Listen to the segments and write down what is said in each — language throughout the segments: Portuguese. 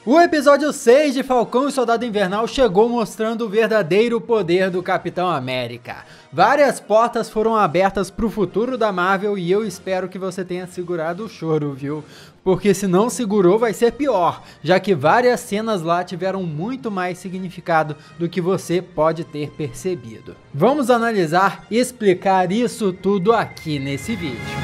O episódio 6 de Falcão e Soldado Invernal chegou mostrando o verdadeiro poder do Capitão América. Várias portas foram abertas para o futuro da Marvel e eu espero que você tenha segurado o choro, viu? Porque se não segurou vai ser pior, já que várias cenas lá tiveram muito mais significado do que você pode ter percebido. Vamos analisar e explicar isso tudo aqui nesse vídeo.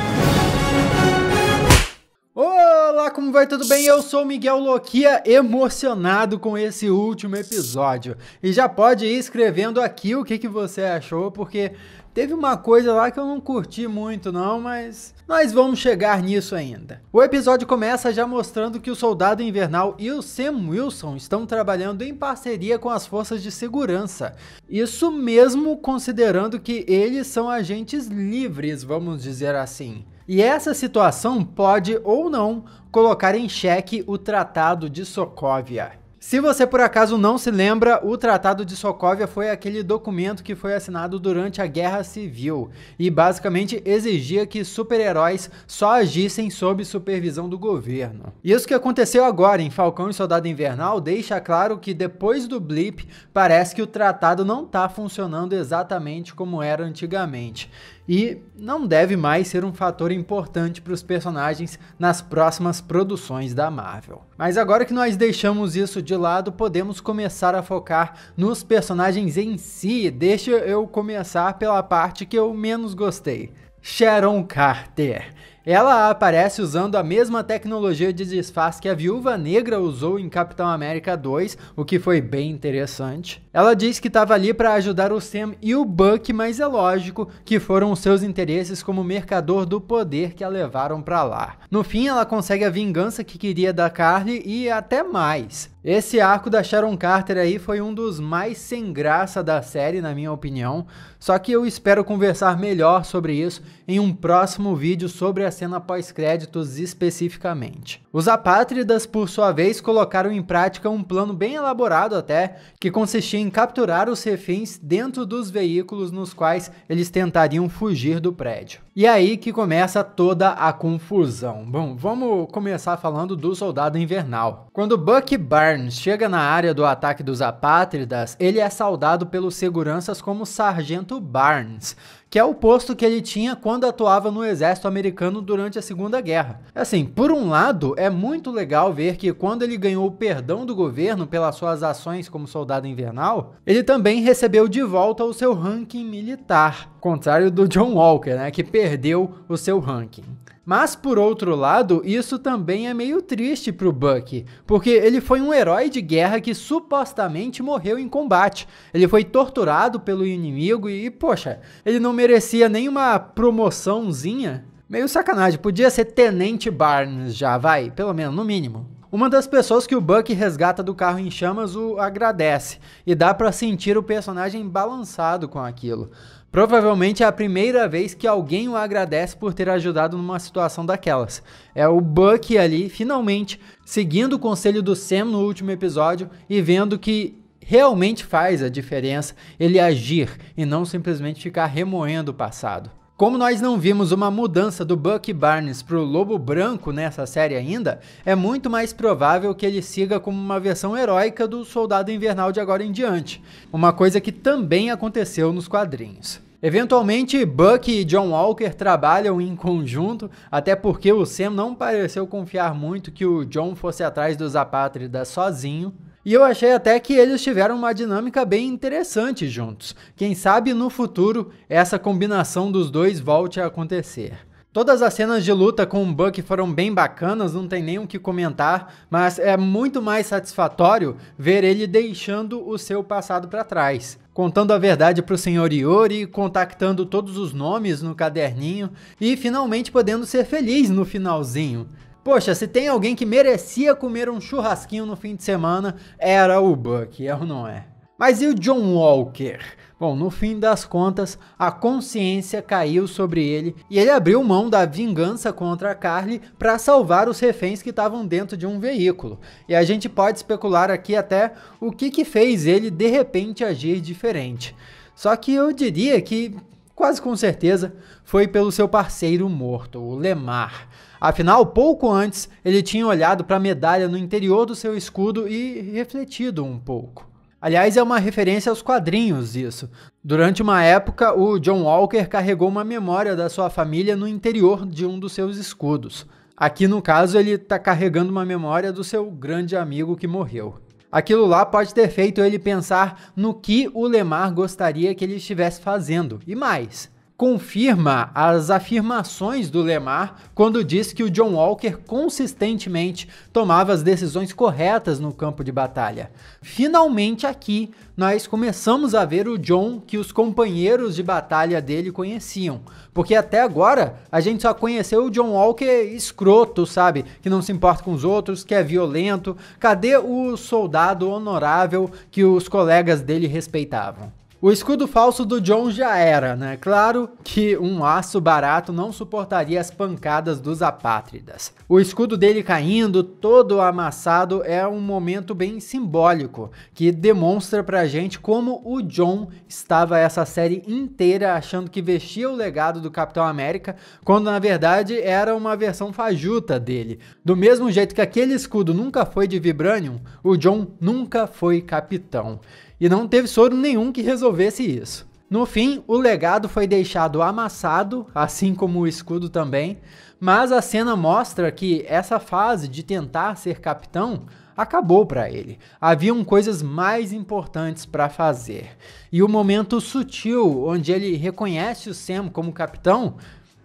Olá, como vai? Tudo bem? Eu sou o Miguel Loquia, emocionado com esse último episódio. E já pode ir escrevendo aqui o que você achou, porque teve uma coisa lá que eu não curti muito não, mas nós vamos chegar nisso ainda. O episódio começa já mostrando que o Soldado Invernal e o Sam Wilson estão trabalhando em parceria com as forças de segurança. Isso mesmo considerando que eles são agentes livres, vamos dizer assim. E essa situação pode ou não colocar em xeque o Tratado de Sokovia. Se você por acaso não se lembra, o Tratado de Sokovia foi aquele documento que foi assinado durante a Guerra Civil e basicamente exigia que super-heróis só agissem sob supervisão do governo. Isso que aconteceu agora em Falcão e Soldado Invernal deixa claro que depois do blip parece que o tratado não está funcionando exatamente como era antigamente. E não deve mais ser um fator importante para os personagens nas próximas produções da Marvel. Mas agora que nós deixamos isso de lado, podemos começar a focar nos personagens em si. Deixa eu começar pela parte que eu menos gostei. Sharon Carter. Ela aparece usando a mesma tecnologia de disfarce que a Viúva Negra usou em Capitão América 2, o que foi bem interessante. Ela diz que estava ali para ajudar o Sam e o Buck, mas é lógico que foram os seus interesses como mercador do poder que a levaram para lá. No fim, ela consegue a vingança que queria da Carly e até mais. Esse arco da Sharon Carter aí foi um dos mais sem graça da série, na minha opinião, só que eu espero conversar melhor sobre isso em um próximo vídeo sobre a cena pós-créditos especificamente. Os apátridas, por sua vez, colocaram em prática um plano bem elaborado até, que consistia em capturar os reféns dentro dos veículos nos quais eles tentariam fugir do prédio. E aí que começa toda a confusão. Bom, vamos começar falando do Soldado Invernal. Quando Bucky Barnes chega na área do ataque dos apátridas, ele é saudado pelos seguranças como Sargento Barnes, que é o posto que ele tinha quando atuava no exército americano durante a Segunda Guerra. Assim, por um lado, é muito legal ver que quando ele ganhou o perdão do governo pelas suas ações como soldado invernal, ele também recebeu de volta o seu ranking militar, contrário do John Walker, né, que perdeu o seu ranking. Mas, por outro lado, isso também é meio triste pro Bucky, porque ele foi um herói de guerra que supostamente morreu em combate. Ele foi torturado pelo inimigo e, poxa, ele não merecia nenhuma promoçãozinha? Meio sacanagem, podia ser Tenente Barnes já, vai, pelo menos, no mínimo. Uma das pessoas que o Bucky resgata do carro em chamas o agradece, e dá pra sentir o personagem balançado com aquilo. Provavelmente é a primeira vez que alguém o agradece por ter ajudado numa situação daquelas. É o Bucky ali, finalmente, seguindo o conselho do Sam no último episódio e vendo que realmente faz a diferença ele agir e não simplesmente ficar remoendo o passado. Como nós não vimos uma mudança do Bucky Barnes para o Lobo Branco nessa série ainda, é muito mais provável que ele siga como uma versão heróica do Soldado Invernal de agora em diante, uma coisa que também aconteceu nos quadrinhos. Eventualmente, Bucky e John Walker trabalham em conjunto, até porque o Sam não pareceu confiar muito que o John fosse atrás dos apátridas sozinho. E eu achei até que eles tiveram uma dinâmica bem interessante juntos. Quem sabe no futuro essa combinação dos dois volte a acontecer. Todas as cenas de luta com o Bucky foram bem bacanas, não tem nem o que comentar, mas é muito mais satisfatório ver ele deixando o seu passado para trás, contando a verdade para o Sr. Yori, contactando todos os nomes no caderninho e finalmente podendo ser feliz no finalzinho. Poxa, se tem alguém que merecia comer um churrasquinho no fim de semana, era o Bucky, é ou não é? Mas e o John Walker? Bom, no fim das contas, a consciência caiu sobre ele e ele abriu mão da vingança contra a Carly para salvar os reféns que estavam dentro de um veículo. E a gente pode especular aqui até o que fez ele de repente agir diferente. Só que eu diria que quase com certeza foi pelo seu parceiro morto, o Lemar. Afinal, pouco antes, ele tinha olhado para a medalha no interior do seu escudo e refletido um pouco. Aliás, é uma referência aos quadrinhos isso. Durante uma época, o John Walker carregou uma memória da sua família no interior de um dos seus escudos. Aqui, no caso, ele está carregando uma memória do seu grande amigo que morreu. Aquilo lá pode ter feito ele pensar no que o Lemar gostaria que ele estivesse fazendo. E mais, confirma as afirmações do Lemar quando diz que o John Walker consistentemente tomava as decisões corretas no campo de batalha. Finalmente aqui nós começamos a ver o John que os companheiros de batalha dele conheciam, porque até agora a gente só conheceu o John Walker escroto, sabe? Que não se importa com os outros, que é violento. Cadê o soldado honorável que os colegas dele respeitavam? O escudo falso do John já era, né? Claro que um aço barato não suportaria as pancadas dos apátridas. O escudo dele caindo, todo amassado, é um momento bem simbólico, que demonstra pra gente como o John estava essa série inteira achando que vestia o legado do Capitão América, quando na verdade era uma versão fajuta dele. Do mesmo jeito que aquele escudo nunca foi de Vibranium, o John nunca foi capitão. E não teve soro nenhum que resolvesse isso. No fim, o legado foi deixado amassado, assim como o escudo também, mas a cena mostra que essa fase de tentar ser capitão acabou para ele. Haviam coisas mais importantes para fazer. E o momento sutil onde ele reconhece o Sam como capitão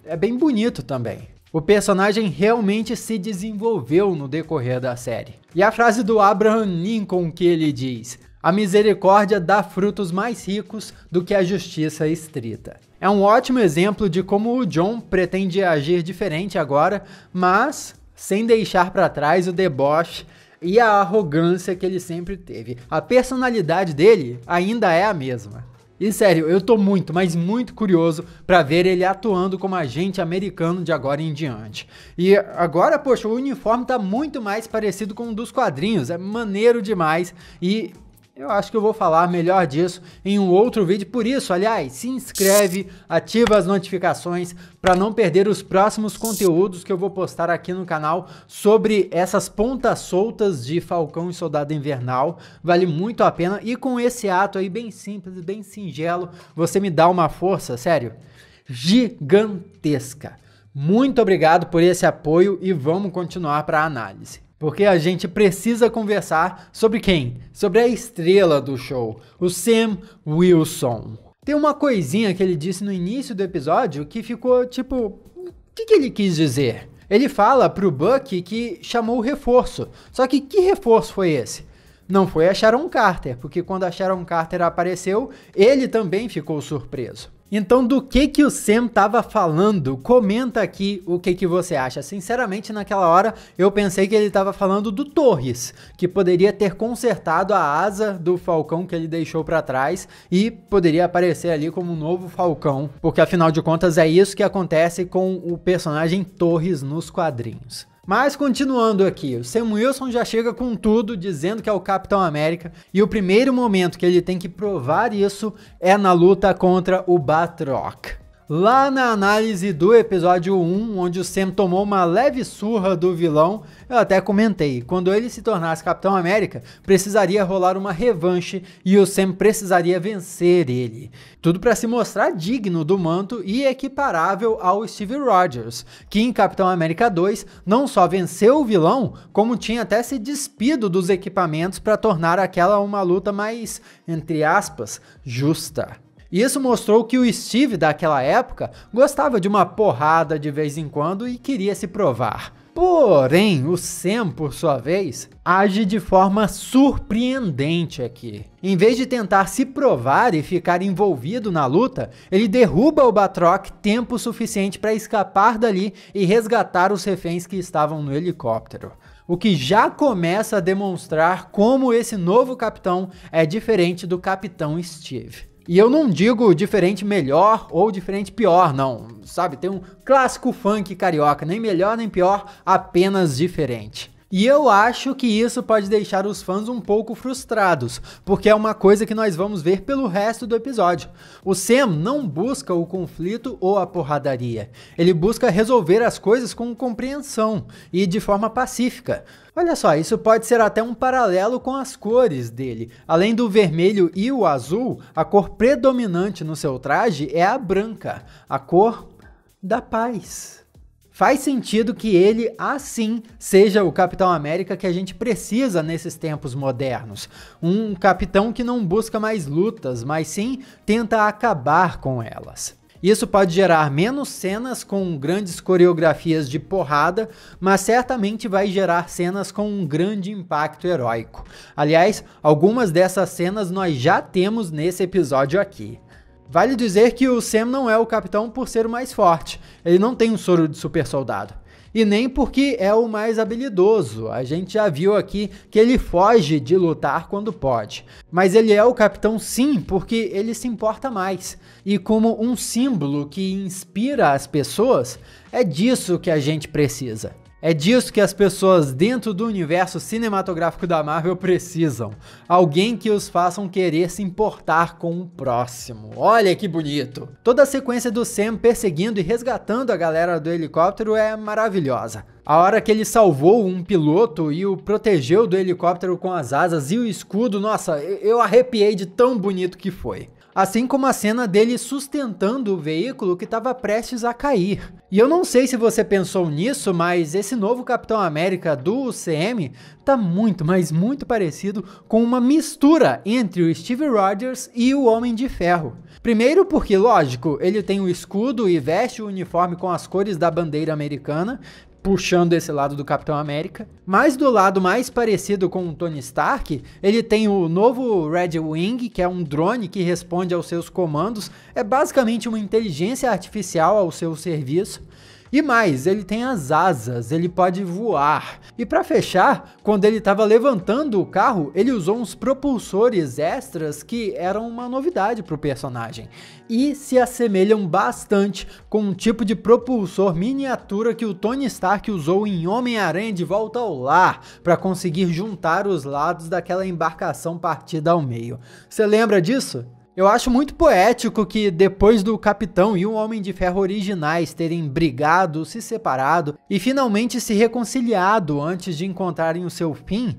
é bem bonito também. O personagem realmente se desenvolveu no decorrer da série. E a frase do Abraham Lincoln que ele diz: "A misericórdia dá frutos mais ricos do que a justiça estrita." É um ótimo exemplo de como o John pretende agir diferente agora, mas sem deixar para trás o deboche e a arrogância que ele sempre teve. A personalidade dele ainda é a mesma. E sério, eu tô muito, mas muito curioso pra ver ele atuando como agente americano de agora em diante. E agora, poxa, o uniforme tá muito mais parecido com o dos quadrinhos, é maneiro demais e eu acho que eu vou falar melhor disso em um outro vídeo. Por isso, aliás, se inscreve, ativa as notificações para não perder os próximos conteúdos que eu vou postar aqui no canal sobre essas pontas soltas de Falcão e Soldado Invernal. Vale muito a pena e com esse ato aí bem simples, bem singelo, você me dá uma força, sério, gigantesca. Muito obrigado por esse apoio e vamos continuar para a análise. Porque a gente precisa conversar sobre quem? Sobre a estrela do show, o Sam Wilson. Tem uma coisinha que ele disse no início do episódio que ficou tipo, o que ele quis dizer? Ele fala pro Bucky que chamou o reforço, só que reforço foi esse? Não foi a Sharon Carter, porque quando a Sharon Carter apareceu, ele também ficou surpreso. Então, do que o Sam tava falando? Comenta aqui o que você acha. Sinceramente, naquela hora, eu pensei que ele tava falando do Torres, que poderia ter consertado a asa do Falcão que ele deixou para trás e poderia aparecer ali como um novo Falcão, porque afinal de contas é isso que acontece com o personagem Torres nos quadrinhos. Mas continuando aqui, o Sam Wilson já chega com tudo, dizendo que é o Capitão América, e o primeiro momento que ele tem que provar isso é na luta contra o Batroc. Lá na análise do episódio 1, onde o Sam tomou uma leve surra do vilão, eu até comentei, quando ele se tornasse Capitão América, precisaria rolar uma revanche e o Sam precisaria vencer ele. Tudo para se mostrar digno do manto e equiparável ao Steve Rogers, que em Capitão América 2 não só venceu o vilão, como tinha até se despido dos equipamentos para tornar aquela uma luta mais, entre aspas, justa. Isso mostrou que o Steve daquela época gostava de uma porrada de vez em quando e queria se provar. Porém, o Sam, por sua vez, age de forma surpreendente aqui. Em vez de tentar se provar e ficar envolvido na luta, ele derruba o Batroc tempo suficiente para escapar dali e resgatar os reféns que estavam no helicóptero. O que já começa a demonstrar como esse novo capitão é diferente do Capitão Steve. E eu não digo diferente melhor ou diferente pior, não, sabe? Tem um clássico funk carioca, nem melhor nem pior, apenas diferente. E eu acho que isso pode deixar os fãs um pouco frustrados, porque é uma coisa que nós vamos ver pelo resto do episódio. O Sam não busca o conflito ou a porradaria. Ele busca resolver as coisas com compreensão e de forma pacífica. Olha só, isso pode ser até um paralelo com as cores dele. Além do vermelho e o azul, a cor predominante no seu traje é a branca, a cor da paz. Faz sentido que ele, assim, seja o Capitão América que a gente precisa nesses tempos modernos. Um capitão que não busca mais lutas, mas sim tenta acabar com elas. Isso pode gerar menos cenas com grandes coreografias de porrada, mas certamente vai gerar cenas com um grande impacto heróico. Aliás, algumas dessas cenas nós já temos nesse episódio aqui. Vale dizer que o Sam não é o capitão por ser o mais forte, ele não tem um soro de super soldado. E nem porque é o mais habilidoso, a gente já viu aqui que ele foge de lutar quando pode. Mas ele é o capitão sim, porque ele se importa mais. E como um símbolo que inspira as pessoas, é disso que a gente precisa. É disso que as pessoas dentro do universo cinematográfico da Marvel precisam. Alguém que os façam querer se importar com o próximo. Olha que bonito! Toda a sequência do Sam perseguindo e resgatando a galera do helicóptero é maravilhosa. A hora que ele salvou um piloto e o protegeu do helicóptero com as asas e o escudo, nossa, eu arrepiei de tão bonito que foi. Assim como a cena dele sustentando o veículo que estava prestes a cair. E eu não sei se você pensou nisso, mas esse novo Capitão América do UCM tá muito, mas muito parecido com uma mistura entre o Steve Rogers e o Homem de Ferro. Primeiro porque, lógico, ele tem o escudo e veste o uniforme com as cores da bandeira americana, puxando esse lado do Capitão América. Mas do lado mais parecido com o Tony Stark, ele tem o novo Red Wing, que é um drone que responde aos seus comandos, é basicamente uma inteligência artificial ao seu serviço. E mais, ele tem as asas, ele pode voar. E para fechar, quando ele estava levantando o carro, ele usou uns propulsores extras que eram uma novidade para o personagem. E se assemelham bastante com um tipo de propulsor miniatura que o Tony Stark usou em Homem-Aranha de Volta ao Lar, para conseguir juntar os lados daquela embarcação partida ao meio. Você lembra disso? Eu acho muito poético que depois do Capitão e o Homem de Ferro originais terem brigado, se separado e finalmente se reconciliado antes de encontrarem o seu fim,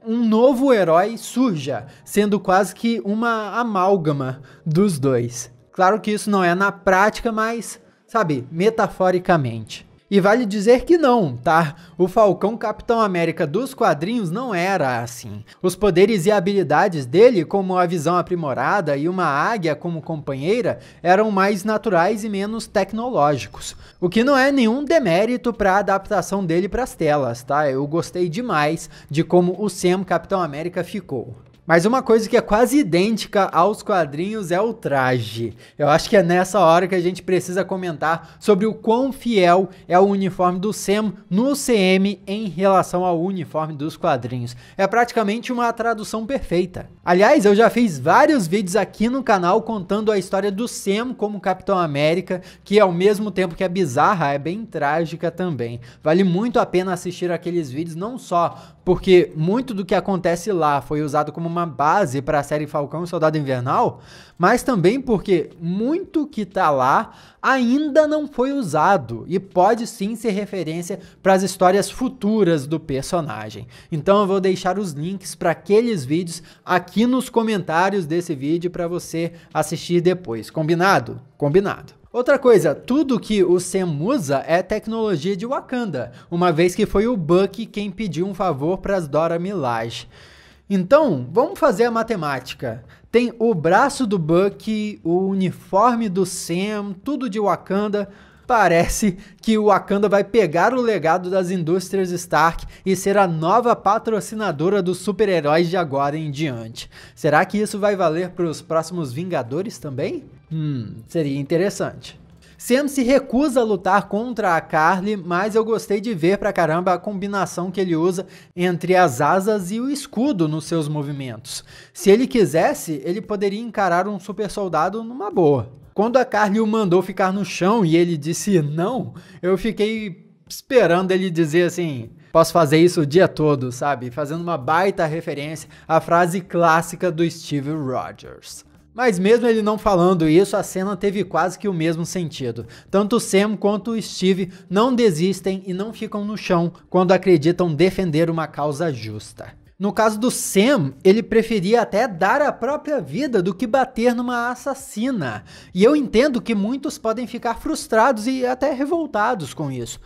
um novo herói surja, sendo quase que uma amálgama dos dois. Claro que isso não é na prática, mas, sabe, metaforicamente. E vale dizer que não, tá? O Falcão Capitão América dos quadrinhos não era assim. Os poderes e habilidades dele, como a visão aprimorada e uma águia como companheira, eram mais naturais e menos tecnológicos. O que não é nenhum demérito para a adaptação dele para as telas, tá? Eu gostei demais de como o Sam Capitão América ficou. Mas uma coisa que é quase idêntica aos quadrinhos é o traje. Eu acho que é nessa hora que a gente precisa comentar sobre o quão fiel é o uniforme do Sam no CM em relação ao uniforme dos quadrinhos. É praticamente uma tradução perfeita. Aliás, eu já fiz vários vídeos aqui no canal contando a história do Sam como Capitão América, que ao mesmo tempo que é bizarra, é bem trágica também. Vale muito a pena assistir aqueles vídeos, não só porque muito do que acontece lá foi usado como uma base para a série Falcão e Soldado Invernal, mas também porque muito que tá lá ainda não foi usado e pode sim ser referência para as histórias futuras do personagem. Então eu vou deixar os links para aqueles vídeos aqui nos comentários desse vídeo para você assistir depois. Combinado? Combinado. Outra coisa, tudo que o Sam usa é tecnologia de Wakanda, uma vez que foi o Bucky quem pediu um favor para as Dora Milaje. Então, vamos fazer a matemática. Tem o braço do Bucky, o uniforme do Sam, tudo de Wakanda. Parece que o Wakanda vai pegar o legado das indústrias Stark e ser a nova patrocinadora dos super-heróis de agora em diante. Será que isso vai valer para os próximos Vingadores também? Seria interessante. Sam se recusa a lutar contra a Carly, mas eu gostei de ver pra caramba a combinação que ele usa entre as asas e o escudo nos seus movimentos. Se ele quisesse, ele poderia encarar um super soldado numa boa. Quando a Carly o mandou ficar no chão e ele disse não, eu fiquei esperando ele dizer assim: Posso fazer isso o dia todo, sabe? Fazendo uma baita referência à frase clássica do Steve Rogers. Mas mesmo ele não falando isso, a cena teve quase que o mesmo sentido. Tanto o Sam quanto o Steve não desistem e não ficam no chão quando acreditam defender uma causa justa. No caso do Sam, ele preferia até dar a própria vida do que bater numa assassina. E eu entendo que muitos podem ficar frustrados e até revoltados com isso.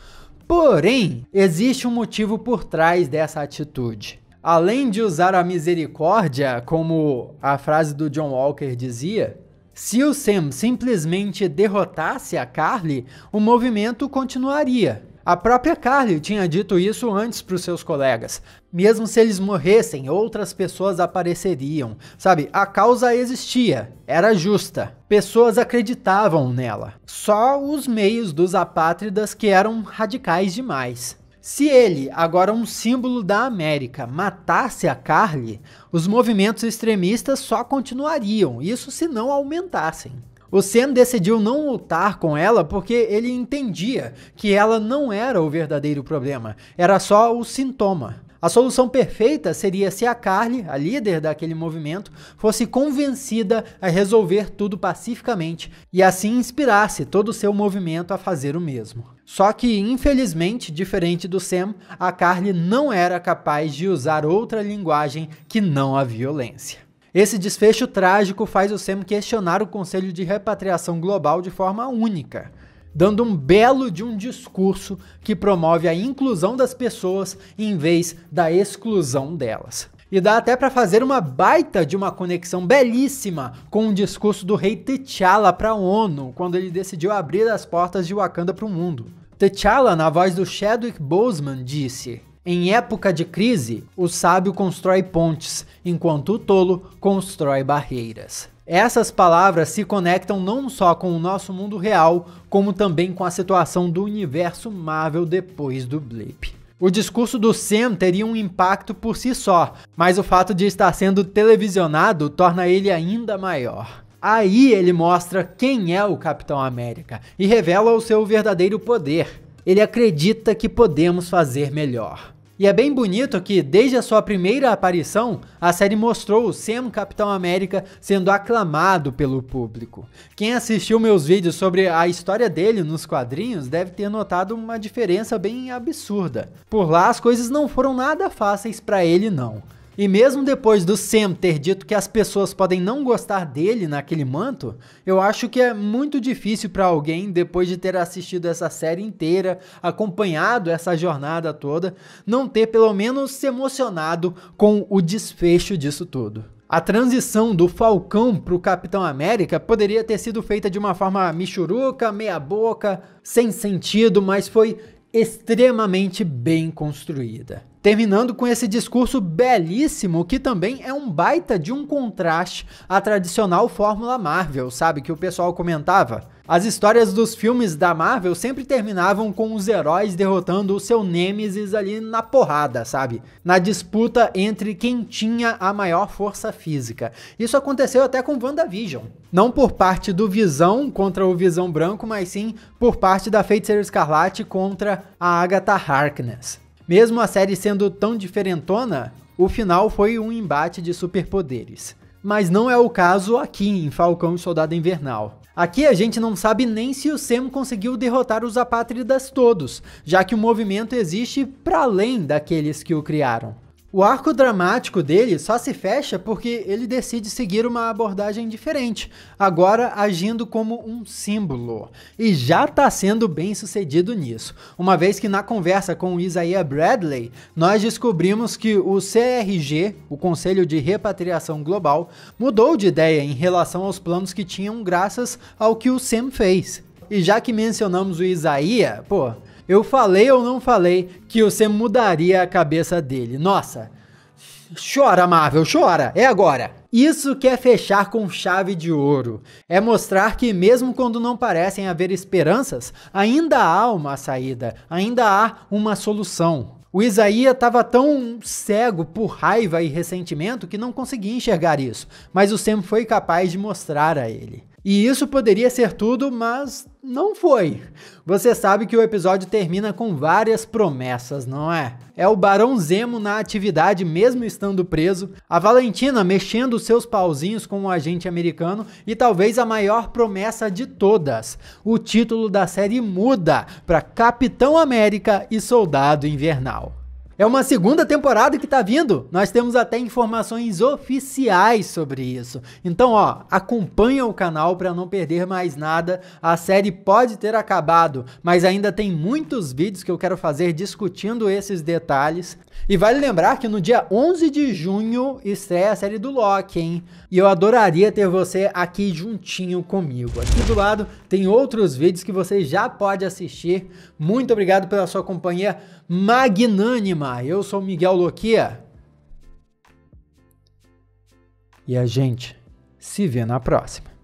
Porém, existe um motivo por trás dessa atitude. Além de usar a misericórdia, como a frase do John Walker dizia, se o Sam simplesmente derrotasse a Carly, o movimento continuaria. A própria Carly tinha dito isso antes para os seus colegas. Mesmo se eles morressem, outras pessoas apareceriam. Sabe, a causa existia, era justa. Pessoas acreditavam nela. Só os meios dos apátridas que eram radicais demais. Se ele, agora um símbolo da América, matasse a Carly, os movimentos extremistas só continuariam, isso se não aumentassem. O Sam decidiu não lutar com ela porque ele entendia que ela não era o verdadeiro problema, era só o sintoma. A solução perfeita seria se a Carly, a líder daquele movimento, fosse convencida a resolver tudo pacificamente e assim inspirasse todo o seu movimento a fazer o mesmo. Só que, infelizmente, diferente do Sam, a Carly não era capaz de usar outra linguagem que não a violência. Esse desfecho trágico faz o Sam questionar o Conselho de Repatriação Global de forma única, dando um belo de um discurso que promove a inclusão das pessoas em vez da exclusão delas. E dá até para fazer uma baita de uma conexão belíssima com o discurso do rei T'Challa para a ONU, quando ele decidiu abrir as portas de Wakanda para o mundo. T'Challa, na voz do Chadwick Boseman, disse: "Em época de crise, o sábio constrói pontes, enquanto o tolo constrói barreiras." Essas palavras se conectam não só com o nosso mundo real, como também com a situação do universo Marvel depois do blip. O discurso do Sam teria um impacto por si só, mas o fato de estar sendo televisionado torna ele ainda maior. Aí ele mostra quem é o Capitão América e revela o seu verdadeiro poder. Ele acredita que podemos fazer melhor. E é bem bonito que, desde a sua primeira aparição, a série mostrou o Sam Capitão América sendo aclamado pelo público. Quem assistiu meus vídeos sobre a história dele nos quadrinhos deve ter notado uma diferença bem absurda. Por lá as coisas não foram nada fáceis para ele não. E mesmo depois do Sam ter dito que as pessoas podem não gostar dele naquele manto, eu acho que é muito difícil para alguém, depois de ter assistido essa série inteira, acompanhado essa jornada toda, não ter pelo menos se emocionado com o desfecho disso tudo. A transição do Falcão para o Capitão América poderia ter sido feita de uma forma michuruca, meia boca, sem sentido, mas foi extremamente bem construída. Terminando com esse discurso belíssimo, que também é um baita de um contraste à tradicional fórmula Marvel, sabe? Que o pessoal comentava. As histórias dos filmes da Marvel sempre terminavam com os heróis derrotando o seu nêmesis ali na porrada, sabe? Na disputa entre quem tinha a maior força física. Isso aconteceu até com WandaVision. Não por parte do Visão contra o Visão Branco, mas sim por parte da Feiticeira Escarlate contra a Agatha Harkness. Mesmo a série sendo tão diferentona, o final foi um embate de superpoderes. Mas não é o caso aqui em Falcão e Soldado Invernal. Aqui a gente não sabe nem se o Sam conseguiu derrotar os apátridas todos, já que o movimento existe para além daqueles que o criaram. O arco dramático dele só se fecha porque ele decide seguir uma abordagem diferente, agora agindo como um símbolo. E já está sendo bem sucedido nisso, uma vez que na conversa com o Isaiah Bradley, nós descobrimos que o CRG, o Conselho de Repatriação Global, mudou de ideia em relação aos planos que tinham graças ao que o Sam fez. E já que mencionamos o Isaiah, eu falei ou não falei que o Sam mudaria a cabeça dele? Nossa, chora Marvel, chora, é agora! Isso que é fechar com chave de ouro, é mostrar que mesmo quando não parecem haver esperanças, ainda há uma saída, ainda há uma solução. O Isaiah estava tão cego por raiva e ressentimento que não conseguia enxergar isso, mas o Sam foi capaz de mostrar a ele. E isso poderia ser tudo, mas não foi. Você sabe que o episódio termina com várias promessas, não é? É o Barão Zemo na atividade mesmo estando preso, a Valentina mexendo seus pauzinhos com um agente americano e talvez a maior promessa de todas. O título da série muda para Capitão América e Soldado Invernal. É uma segunda temporada que tá vindo. Nós temos até informações oficiais sobre isso. Então, ó, acompanha o canal para não perder mais nada. A série pode ter acabado, mas ainda tem muitos vídeos que eu quero fazer discutindo esses detalhes. E vale lembrar que no dia 11 de junho estreia a série do Loki, hein? E eu adoraria ter você aqui juntinho comigo. Aqui do lado tem outros vídeos que você já pode assistir. Muito obrigado pela sua companhia magnânima. Eu sou Miguel Loquia. E a gente se vê na próxima.